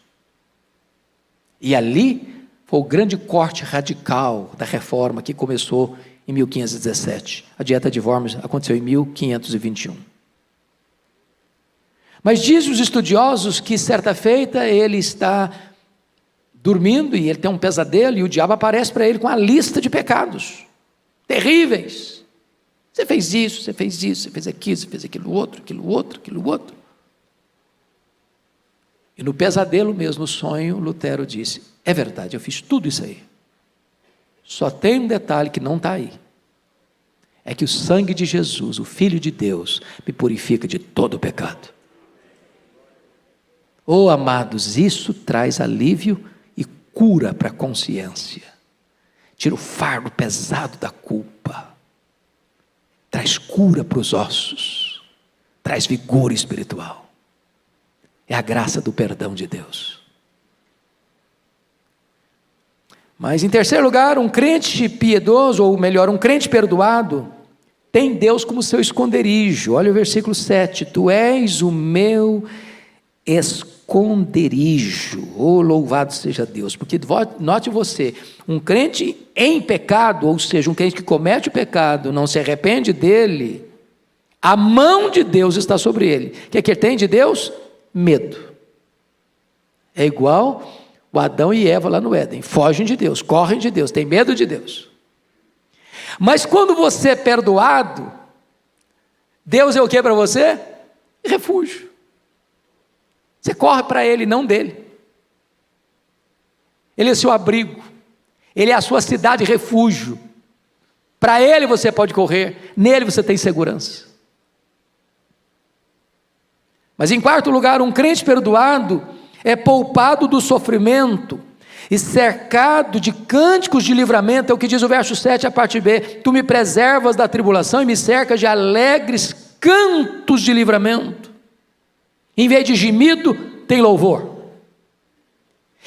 Speaker 1: E ali foi o grande corte radical da reforma que começou em 1517. A dieta de Worms aconteceu em 1521. Mas dizem os estudiosos que certa feita ele está dormindo e ele tem um pesadelo e o diabo aparece para ele com a lista de pecados terríveis. Você fez isso, você fez isso, você fez aquilo, você fez aquilo outro, aquilo outro, aquilo outro. E no pesadelo mesmo, no sonho, Lutero disse: é verdade, eu fiz tudo isso aí. Só tem um detalhe que não está aí. É que o sangue de Jesus, o Filho de Deus, me purifica de todo o pecado. Oh, amados, isso traz alívio e cura para a consciência. Tira o fardo pesado da culpa. Traz cura para os ossos. Traz vigor espiritual. É a graça do perdão de Deus. Mas em terceiro lugar, um crente piedoso, ou melhor, um crente perdoado, tem Deus como seu esconderijo. Olha o versículo 7. Tu és o meu esconderijo. Oh, louvado seja Deus. Porque note você, um crente em pecado, ou seja, um crente que comete o pecado, não se arrepende dele, a mão de Deus está sobre ele. O que é que ele tem de Deus? Medo. É igual o Adão e Eva lá no Éden, fogem de Deus, correm de Deus, têm medo de Deus. Mas quando você é perdoado, Deus é o que para você? Refúgio. Você corre para Ele, não dele. Ele é seu abrigo, Ele é a sua cidade refúgio. Para Ele você pode correr, nele você tem segurança. Mas em quarto lugar, um crente perdoado é poupado do sofrimento e cercado de cânticos de livramento. É o que diz o verso 7, a parte B: tu me preservas da tribulação e me cercas de alegres cantos de livramento. Em vez de gemido, tem louvor.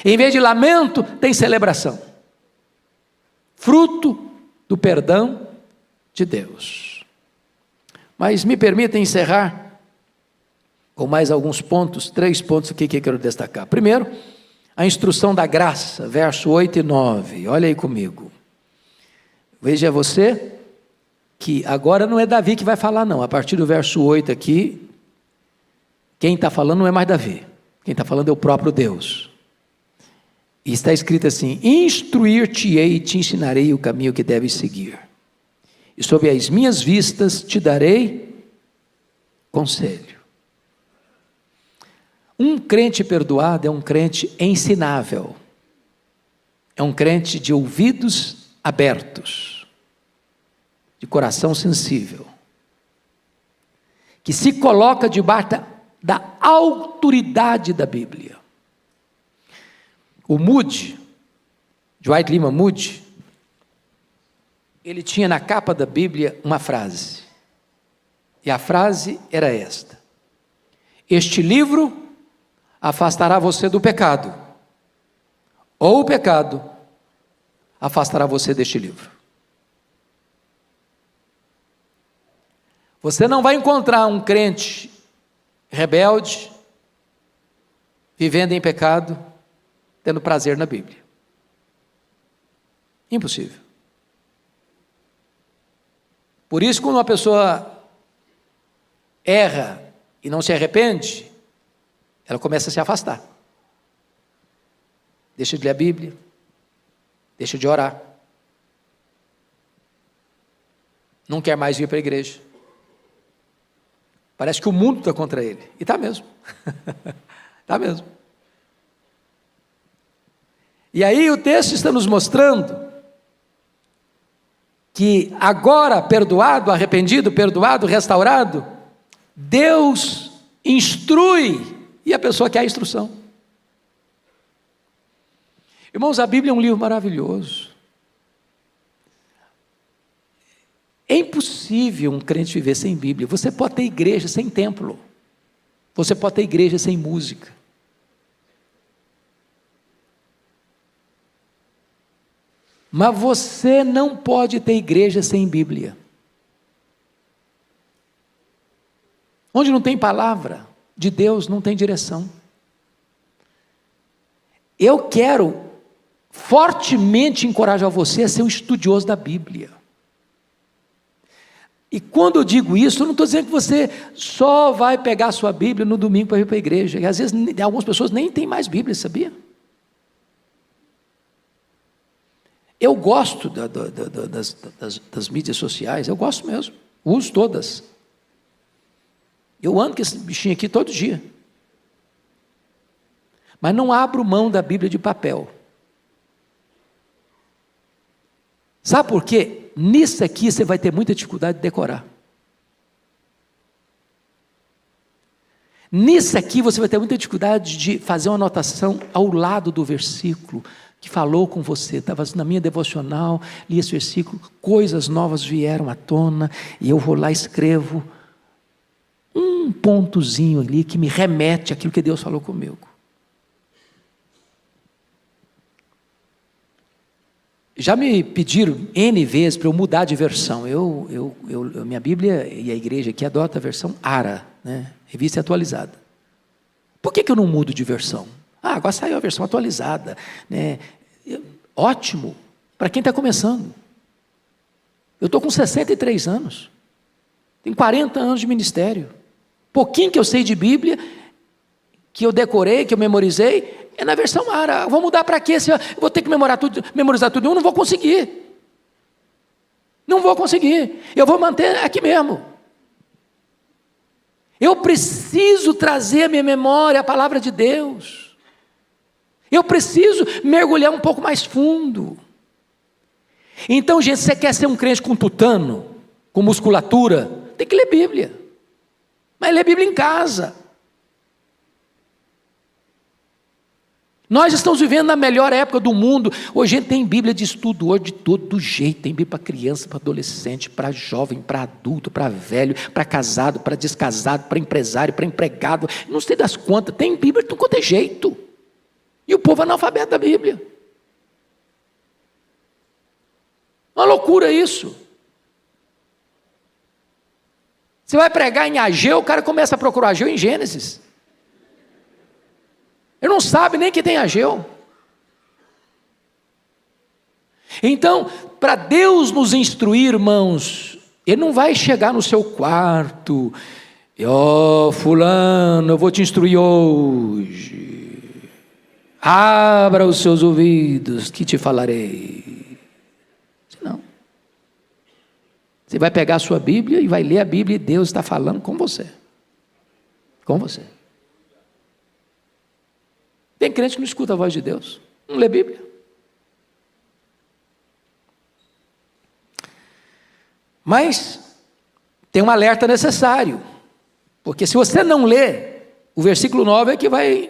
Speaker 1: Em vez de lamento, tem celebração. Fruto do perdão de Deus. Mas me permita encerrar com mais alguns pontos, 3 pontos aqui que eu quero destacar. Primeiro, a instrução da graça, verso 8 e 9. Olha aí comigo. Veja você que agora não é Davi que vai falar não. A partir do verso 8 aqui, quem está falando não é mais Davi. Quem está falando é o próprio Deus. E está escrito assim: instruir-te-ei e te ensinarei o caminho que deves seguir. E sob as minhas vistas te darei conselho. Um crente perdoado é um crente ensinável, é um crente de ouvidos abertos, de coração sensível, que se coloca debaixo da autoridade da Bíblia. O Moody, Dwight Lyman Moody, ele tinha na capa da Bíblia uma frase, e a frase era esta: este livro afastará você do pecado, ou o pecado afastará você deste livro. Você não vai encontrar um crente rebelde, vivendo em pecado, tendo prazer na Bíblia. Impossível. Por isso, quando uma pessoa erra e não se arrepende, ela começa a se afastar. Deixa de ler a Bíblia, deixa de orar, não quer mais vir para a igreja. Parece que o mundo está contra ele, e está mesmo. Tá mesmo. E aí o texto está nos mostrando que agora perdoado, arrependido, perdoado, restaurado, Deus instrui e a pessoa quer a instrução. Irmãos, a Bíblia é um livro maravilhoso. É impossível um crente viver sem Bíblia. Você pode ter igreja sem templo. Você pode ter igreja sem música. Mas você não pode ter igreja sem Bíblia. Onde não tem palavra de Deus, não tem direção. Eu quero fortemente encorajar você a ser um estudioso da Bíblia. E quando eu digo isso, eu não estou dizendo que você só vai pegar a sua Bíblia no domingo para ir para a igreja. E às vezes algumas pessoas nem têm mais Bíblia, sabia? Eu gosto das mídias sociais, eu gosto mesmo, uso todas. Eu ando com esse bichinho aqui todo dia. Mas não abro mão da Bíblia de papel. Sabe por quê? Nisso aqui você vai ter muita dificuldade de decorar. Nisso aqui você vai ter muita dificuldade de fazer uma anotação ao lado do versículo que falou com você. Estava na minha devocional, li esse versículo, coisas novas vieram à tona, e eu vou lá e escrevo um pontozinho ali que me remete àquilo que Deus falou comigo. Já me pediram N vezes para eu mudar de versão. Minha Bíblia e a igreja aqui adota a versão ARA, né? Revista atualizada. Por que eu não mudo de versão? Agora saiu a versão atualizada, né? Ótimo, para quem está começando. Eu estou com 63 anos, tenho 40 anos de ministério. Pouquinho que eu sei de Bíblia, que eu decorei, que eu memorizei, é na versão ARA. Vou mudar para quê? Eu vou ter que memorizar tudo, eu não vou conseguir. Não vou conseguir. Eu vou manter aqui mesmo. Eu preciso trazer à minha memória a palavra de Deus. Eu preciso mergulhar um pouco mais fundo. Então, gente, você quer ser um crente com tutano, com musculatura, tem que ler Bíblia. Mas ler Bíblia em casa. Nós estamos vivendo na melhor época do mundo. Hoje a gente tem Bíblia de estudo, hoje de todo jeito. Tem Bíblia para criança, para adolescente, para jovem, para adulto, para velho, para casado, para descasado, para empresário, para empregado. Não sei das quantas. Tem Bíblia de todo jeito. E o povo é analfabeto da Bíblia. Uma loucura isso. Você vai pregar em Ageu, o cara começa a procurar Ageu em Gênesis. Ele não sabe nem que tem Ageu. Então, para Deus nos instruir, irmãos, Ele não vai chegar no seu quarto e, fulano, eu vou te instruir hoje. Abra os seus ouvidos que te falarei. Não. Você vai pegar a sua Bíblia e vai ler a Bíblia e Deus está falando com você. Com você. Tem crente que não escuta a voz de Deus, não lê Bíblia. Mas tem um alerta necessário, porque se você não lê, o versículo 9 é que vai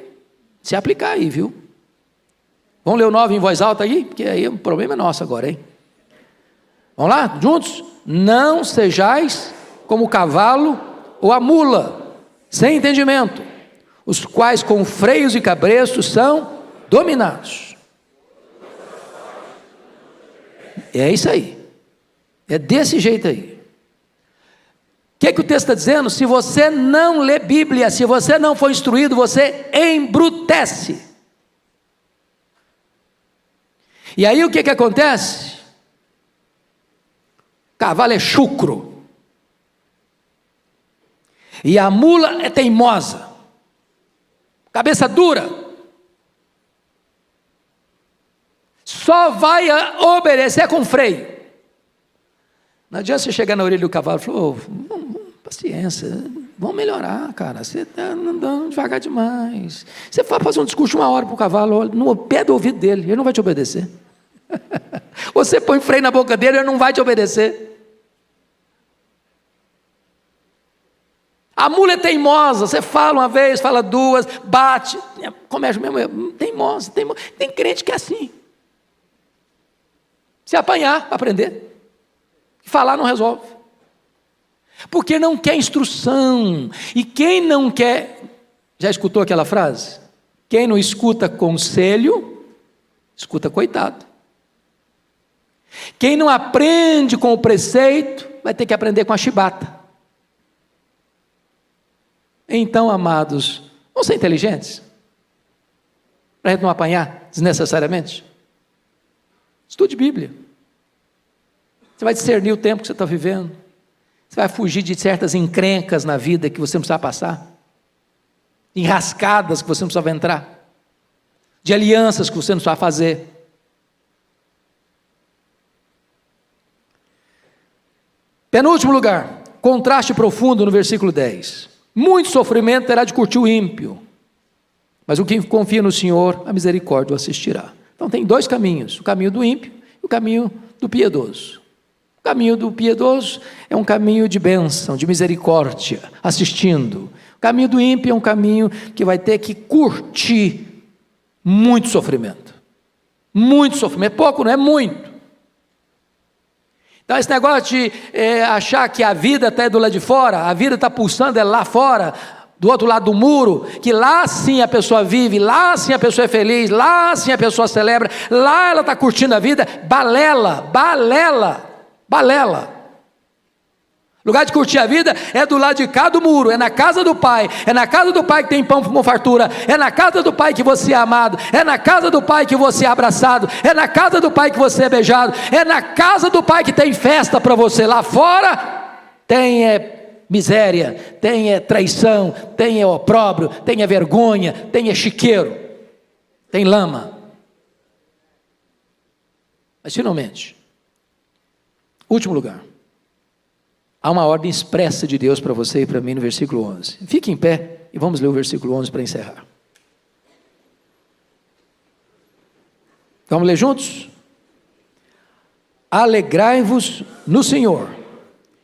Speaker 1: se aplicar aí, viu? Vamos ler o 9 em voz alta aí? Porque aí o problema é nosso agora, hein? Vamos lá, juntos? Não sejais como o cavalo ou a mula, sem entendimento, os quais com freios e cabrestos são dominados. É isso aí. É desse jeito aí. O que o texto está dizendo? Se você não lê Bíblia, se você não for instruído, você embrutece. E aí o que acontece? O cavalo é chucro. E a mula é teimosa. Cabeça dura. Só vai obedecer com freio. Não adianta você chegar na orelha do cavalo e falar, paciência, vamos melhorar, cara, você está andando devagar demais. Você vai fazer um discurso de 1 hora para o cavalo, no pé do ouvido dele, ele não vai te obedecer. Você põe freio na boca dele, ele não vai te obedecer. A mula é teimosa, você fala uma vez, fala duas, bate, comete o mesmo erro. Teimosa. Tem crente que é assim. Se apanhar, aprender. Falar não resolve. Porque não quer instrução. E quem não quer, já escutou aquela frase? Quem não escuta conselho, escuta coitado. Quem não aprende com o preceito, vai ter que aprender com a chibata. Então, amados, vamos ser inteligentes? Para a gente não apanhar desnecessariamente? Estude Bíblia. Você vai discernir o tempo que você está vivendo. Você vai fugir de certas encrencas na vida que você não precisa passar. Enrascadas que você não precisava entrar. De alianças que você não precisava fazer. Penúltimo lugar, contraste profundo no versículo 10. Muito sofrimento terá de curtir o ímpio, mas o que confia no Senhor, a misericórdia o assistirá. Então tem dois caminhos, o caminho do ímpio e o caminho do piedoso. O caminho do piedoso é um caminho de bênção, de misericórdia, assistindo. O caminho do ímpio é um caminho que vai ter que curtir muito sofrimento. Muito sofrimento, pouco não é muito. Então esse negócio de achar que a vida está do lado de fora, a vida está pulsando lá fora, do outro lado do muro, que lá sim a pessoa vive, lá sim a pessoa é feliz, lá sim a pessoa celebra, lá ela está curtindo a vida, balela. Lugar de curtir a vida é do lado de cá do muro, é na casa do Pai, é na casa do Pai que tem pão com fartura, é na casa do Pai que você é amado, é na casa do Pai que você é abraçado, é na casa do Pai que você é beijado, é na casa do Pai que tem festa para você. Lá fora tem miséria, tem traição, tem opróbrio, tem vergonha, tem chiqueiro, tem lama. Mas finalmente, último lugar. Há uma ordem expressa de Deus para você e para mim no versículo 11. Fique em pé e vamos ler o versículo 11 para encerrar. Vamos ler juntos? Alegrai-vos no Senhor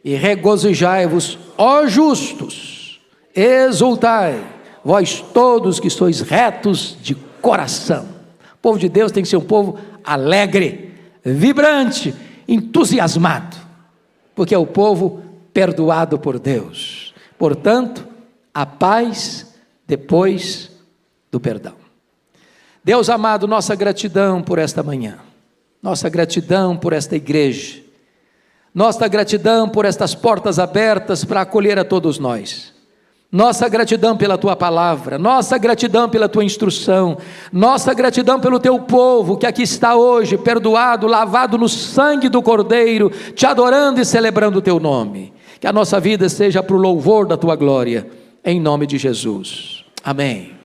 Speaker 1: e regozijai-vos, ó justos, exultai, vós todos que sois retos de coração. O povo de Deus tem que ser um povo alegre, vibrante, entusiasmado, porque é o povo perdoado por Deus. Portanto, a paz depois do perdão. Deus amado, nossa gratidão por esta manhã, nossa gratidão por esta igreja, nossa gratidão por estas portas abertas para acolher a todos nós, nossa gratidão pela Tua palavra, nossa gratidão pela Tua instrução, nossa gratidão pelo Teu povo que aqui está hoje, perdoado, lavado no sangue do Cordeiro, Te adorando e celebrando o Teu nome. Que a nossa vida seja para o louvor da Tua glória, em nome de Jesus. Amém.